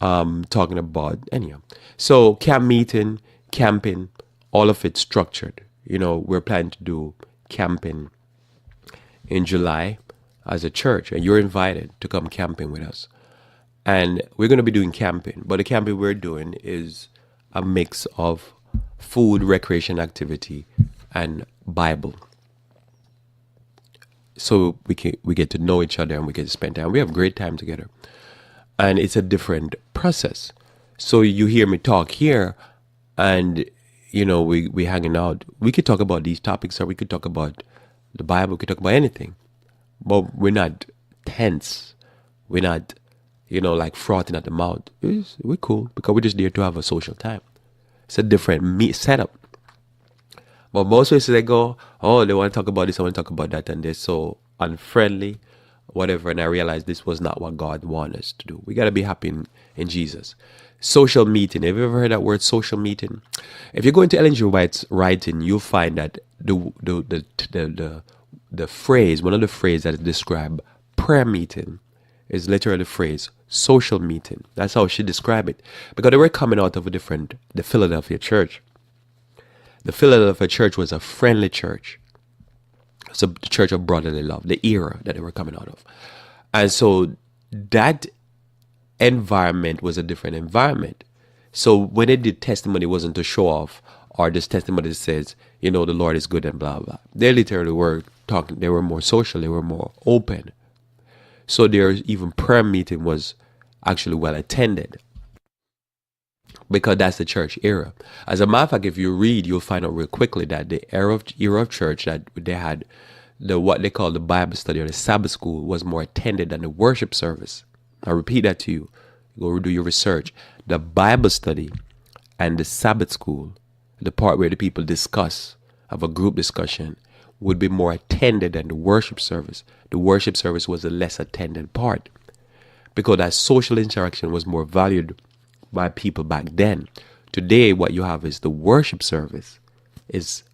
talking about anyhow. So camp meeting, camping, all of it structured. We're planning to do camping in July as a church, and you're invited to come camping with us. And we're going to be doing camping, but the camping we're doing is a mix of food, recreation, activity, and Bible. So we get to know each other and we get to spend time. We have a great time together. And it's a different process. So you hear me talk here and, we hanging out. We could talk about these topics or we could talk about the Bible. We could talk about anything. But we're not tense. We're not like frothing at the mouth. We're cool because we're just there to have a social time. It's a different setup. But most places they go, oh, they want to talk about this, I want to talk about that, and they're so unfriendly, whatever. And I realized this was not what God wanted us to do. We got to be happy in Jesus. Social meeting. Have you ever heard that word, social meeting? If you go into Ellen G. White's writing, you'll find that the phrase, one of the phrases that describe prayer meeting is literally the phrase social meeting. That's how she described it. Because they were coming out of the Philadelphia church. The Philadelphia church was a friendly church. It's a church of brotherly love, the era that they were coming out of. And so that environment was a different environment. So when they did testimony, it wasn't to show off, or this testimony that says, the Lord is good and blah, blah. They literally were talking, they were more social, they were more open. So their even prayer meeting was actually well attended because that's the church era. As a matter of fact, if you read, you'll find out real quickly that the era of church that they had, what they call the Bible study or the Sabbath school was more attended than the worship service. I repeat that to you. Go do your research. The Bible study and the Sabbath school, the part where the people discuss, have a group discussion, would be more attended than the worship service. The worship service was the less attended part because that social interaction was more valued by people back then. Today, what you have is the worship service is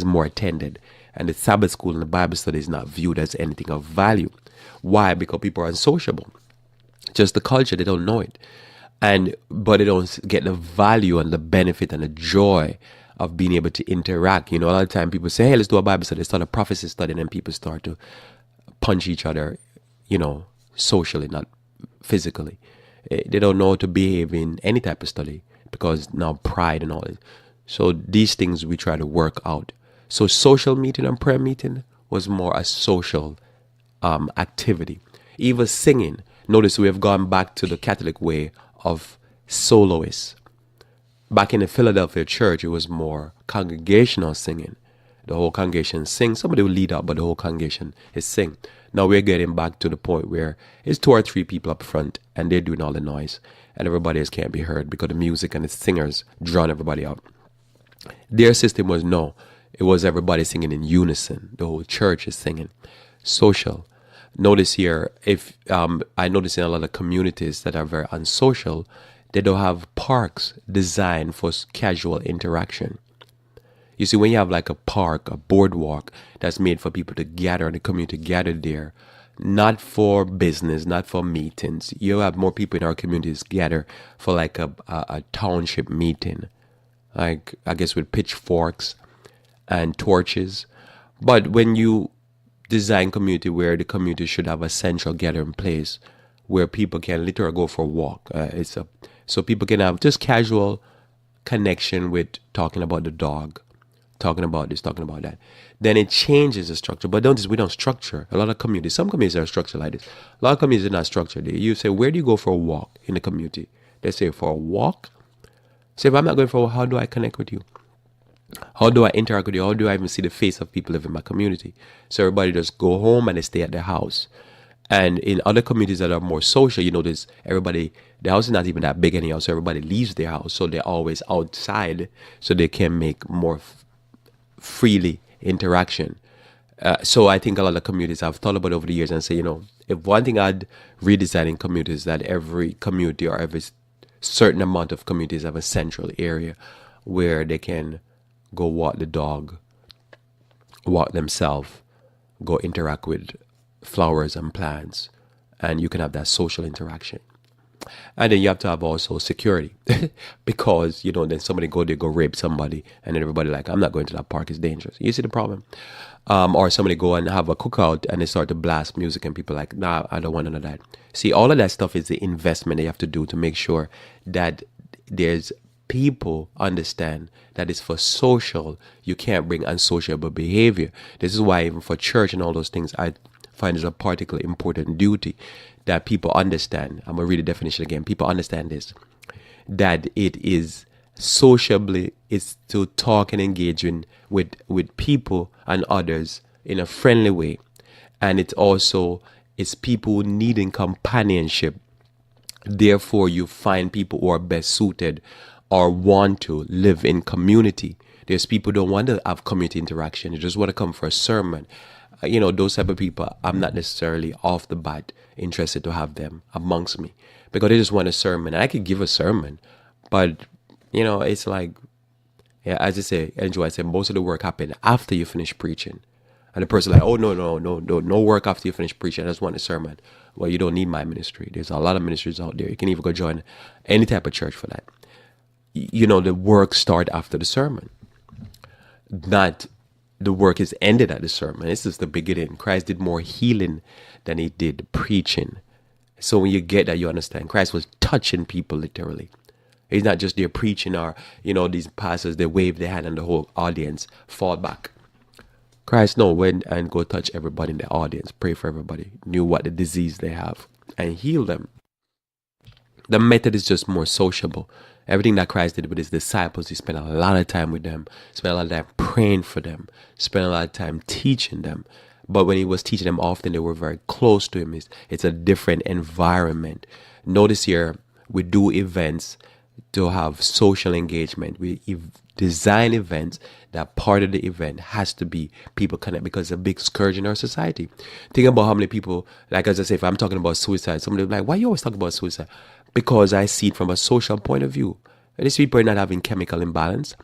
more attended, and the Sabbath school and the Bible study is not viewed as anything of value. Why? Because people are unsociable. Just the culture, they don't know it. But they don't get the value and the benefit and the joy of being able to interact. A lot of time people say, hey, let's do a Bible study. They start a prophecy study, and then people start to punch each other, socially, not physically. They don't know how to behave in any type of study because now pride and all this. So these things we try to work out. So social meeting and prayer meeting was more a social activity. Even singing. Notice we have gone back to the Catholic way of soloists. Back in the Philadelphia church, it was more congregational singing. The whole congregation sings. Somebody will lead up, but the whole congregation is sing. Now we're getting back to the point where it's 2 or 3 people up front and they're doing all the noise and everybody else can't be heard because the music and the singers drown everybody out. Their system was no. It was everybody singing in unison. The whole church is singing. Social. Notice here, if I notice in a lot of communities that are very unsocial, they don't have parks designed for casual interaction. You see, when you have like a park, a boardwalk that's made for people to gather, the community gather there, not for business, not for meetings. You have more people in our communities gather for like a township meeting, like I guess with pitchforks and torches. But when you design community where the community should have a central gathering place where people can literally go for a walk, so people can have just casual connection with talking about the dog, talking about this, talking about that. Then it changes the structure. But we don't structure. A lot of communities, some communities are structured like this. A lot of communities are not structured. You say, where do you go for a walk in the community? They say, for a walk? Say, if I'm not going for a walk, how do I connect with you? How do I interact with you? How do I even see the face of people living in my community? So everybody just go home and they stay at their house. And in other communities that are more social, there's everybody, the house is not even that big anyhow, so everybody leaves their house. So they're always outside so they can make more freely interaction. So I think a lot of communities I've thought about over the years and say, if one thing I'd redesign in communities is that every community or every certain amount of communities have a central area where they can go walk the dog, walk themselves, go interact with flowers and plants, and you can have that social interaction. And then you have to have also security because, then somebody go there, go rape somebody, and then everybody like, I'm not going to that park, it's dangerous. You see the problem? Or somebody go and have a cookout and they start to blast music and people like, nah, I don't want none of that. See, all of that stuff is the investment they have to do to make sure that there's people understand that it's for social. You can't bring unsociable behavior. This is why even for church and all those things, I find it's a particularly important duty that people understand. I'm going to read the definition again. People understand this, that it is sociably, is to talk and engage with people and others in a friendly way. And it also is people needing companionship. Therefore, you find people who are best suited or want to live in community. There's people who don't want to have community interaction. They just want to come for a sermon. Those type of people, I'm not necessarily off the bat interested to have them amongst me because they just want a sermon. And I could give a sermon, but, it's like, as I say, I said, most of the work happened after you finish preaching. And the person like, oh, no work after you finish preaching. I just want a sermon. Well, you don't need my ministry. There's a lot of ministries out there. You can even go join any type of church for that. The work start after the sermon. Not the work is ended at the sermon. This is the beginning. Christ did more healing than he did preaching. So when you get that, you understand Christ was touching people literally. He's not just there preaching or, these pastors, they wave their hand and the whole audience fall back. Christ, went and go touch everybody in the audience, pray for everybody, knew what the disease they have and heal them. The method is just more sociable. Everything that Christ did with his disciples, he spent a lot of time with them, spent a lot of time praying for them, spent a lot of time teaching them. But when he was teaching them, often they were very close to him. It's a different environment. Notice here, We do events to have social engagement. We design events that part of the event has to be people connect, because it's a big scourge in our society. Think about how many people, like as I say, if I'm talking about suicide, somebody will be like, why you always talk about suicide? Because I see it from a social point of view. And these people are not having chemical imbalance.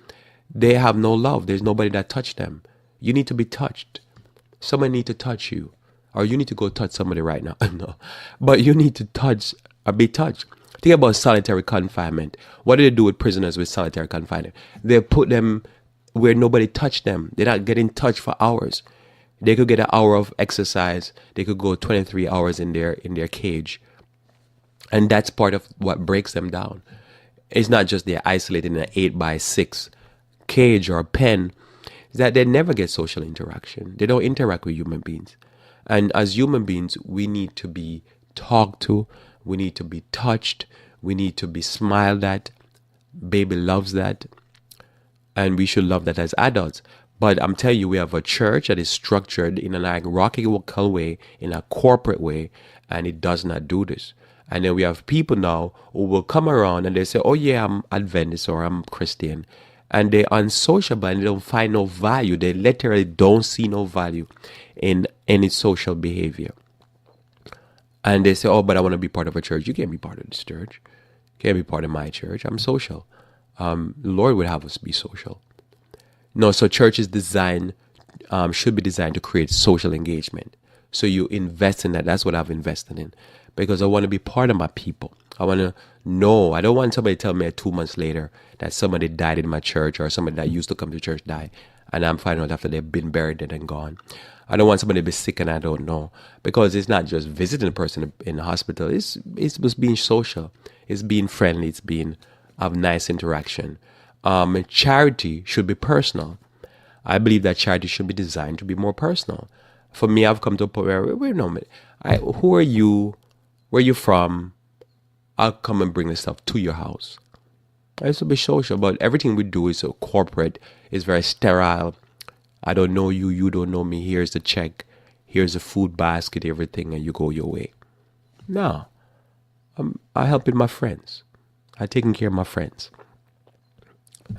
They have no love. There's nobody that touched them. You need to be touched. Someone need to touch you. Or you need to go touch somebody right now. No. But you need to touch or be touched. Think about solitary confinement. What do they do with prisoners with solitary confinement? They put them where nobody touched them. They're not getting touched for hours. They could get an hour of exercise. They could go 23 hours in their cage. And that's part of what breaks them down. It's not just they're isolated in an 8x6 cage or pen. It's that they never get social interaction. They don't interact with human beings. And as human beings, we need to be talked to. We need to be touched. We need to be smiled at. Baby loves that. And we should love that as adults. But I'm telling you, we have a church that is structured in an hierarchical way, in a corporate way, and it does not do this. And then we have people now who will come around and they say, oh yeah, I'm Adventist or I'm Christian. And they're unsociable and they don't find no value. They literally don't see no value in any social behavior. And they say, oh, but I want to be part of a church. You can't be part of this church. You can't be part of my church. I'm social. The Lord would have us be social. No, so church is designed, should be designed to create social engagement. So you invest in that. That's what I've invested in. Because I want to be part of my people. I want to know. I don't want somebody to tell me 2 months later that somebody died in my church or somebody that used to come to church died. And I'm finding out after they've been buried dead and gone. I don't want somebody to be sick and I don't know. Because it's not just visiting a person in the hospital. It's just being social. It's being friendly. It's being of nice interaction. Charity should be personal. I believe that charity should be designed to be more personal. For me, I've come to a point where, wait a minute, who are you? Where are you from? I'll come and bring the stuff to your house. It's to be social, but everything we do is so corporate. It's very sterile. I don't know you. You don't know me. Here's the check. Here's the food basket, everything, and you go your way. No. I'm helping my friends. I'm taking care of my friends.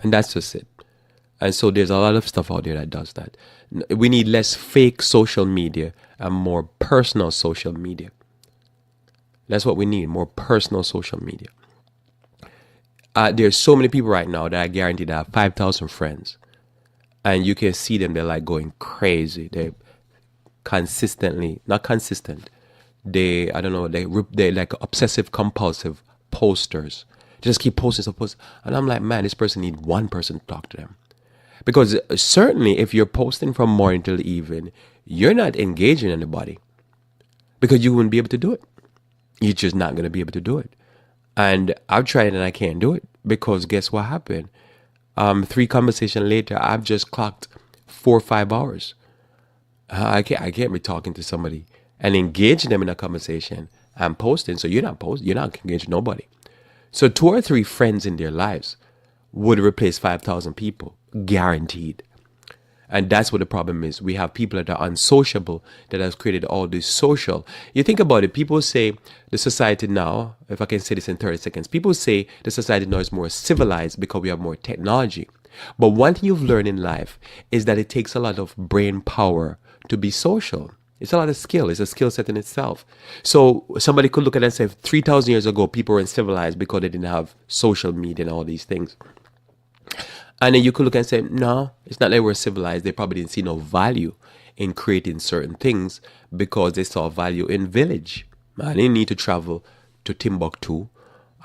And that's just it. And so there's a lot of stuff out there that does that. We need less fake social media and more personal social media. That's what we need, more personal social media. There's so many people right now that I guarantee that have 5,000 friends. And you can see them, they're like going crazy. They consistently, not consistent. They're like obsessive compulsive posters. They just keep posting stuff. And I'm like, man, this person needs one person to talk to them. Because certainly if you're posting from morning till evening, you're not engaging anybody. Because you wouldn't be able to do it. You're just not going to be able to do it. And I've tried and I can't do it. Because guess what happened? 3 conversations later, I've just clocked 4 or 5 hours. I can't be talking to somebody and engaging them in a conversation and posting. So you're not engaging nobody. So 2 or 3 friends in their lives would replace 5,000 people, guaranteed. And that's what the problem is. We have people that are unsociable that have created all this social. You think about it, people say the society now, if I can say this in 30 seconds, people say the society now is more civilized because we have more technology. But one thing you've learned in life is that it takes a lot of brain power to be social. It's a lot of skill. It's a skill set in itself. So somebody could look at it and say 3,000 years ago, people were civilized because they didn't have social media and all these things. And then you could look and say, no, it's not like we're civilized. They probably didn't see no value in creating certain things because they saw value in village. I didn't need to travel to Timbuktu.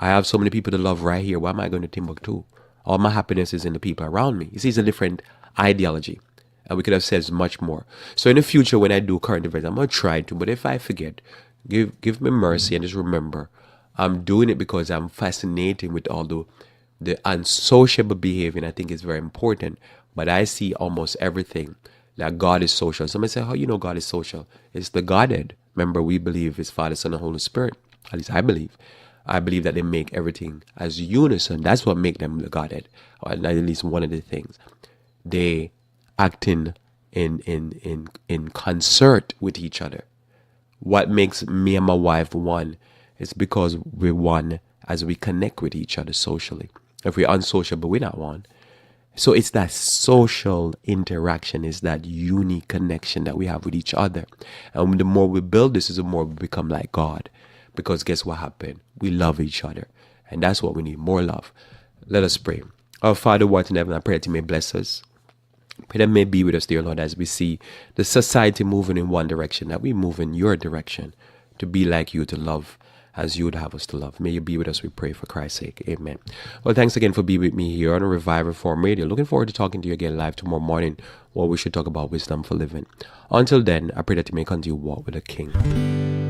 I have so many people to love right here. Why am I going to Timbuktu? All my happiness is in the people around me. You see, it's a different ideology. And we could have said much more. So in the future, when I do current events, I'm going to try to. But if I forget, give me mercy and just remember, I'm doing it because I'm fascinated with all the unsociable behavior, and I think it's very important. But I see almost everything that God is social. Somebody say, how you know God is social? It's the Godhead. Remember, we believe it's Father, Son, and Holy Spirit. At least I believe. I believe that they make everything as unison. That's what makes them the Godhead. Or at least one of the things. They act in concert with each other. What makes me and my wife one is because we're one as we connect with each other socially. If we're unsociable, we're not one. So it's that social interaction, is that unique connection that we have with each other. And the more we build this, is the more we become like God. Because guess what happened? We love each other. And that's what we need, more love. Let us pray. Our Father who art in heaven, I pray that you may bless us. Pray that may be with us, dear Lord, as we see the society moving in one direction, that we move in your direction to be like you, to love as you would have us to love. May you be with us, we pray, for Christ's sake. Amen. Well, thanks again for being with me here on a Revive Reform Radio. Looking forward to talking to you again live tomorrow morning, where we should talk about wisdom for living. Until then, I pray that you may continue to walk with the King.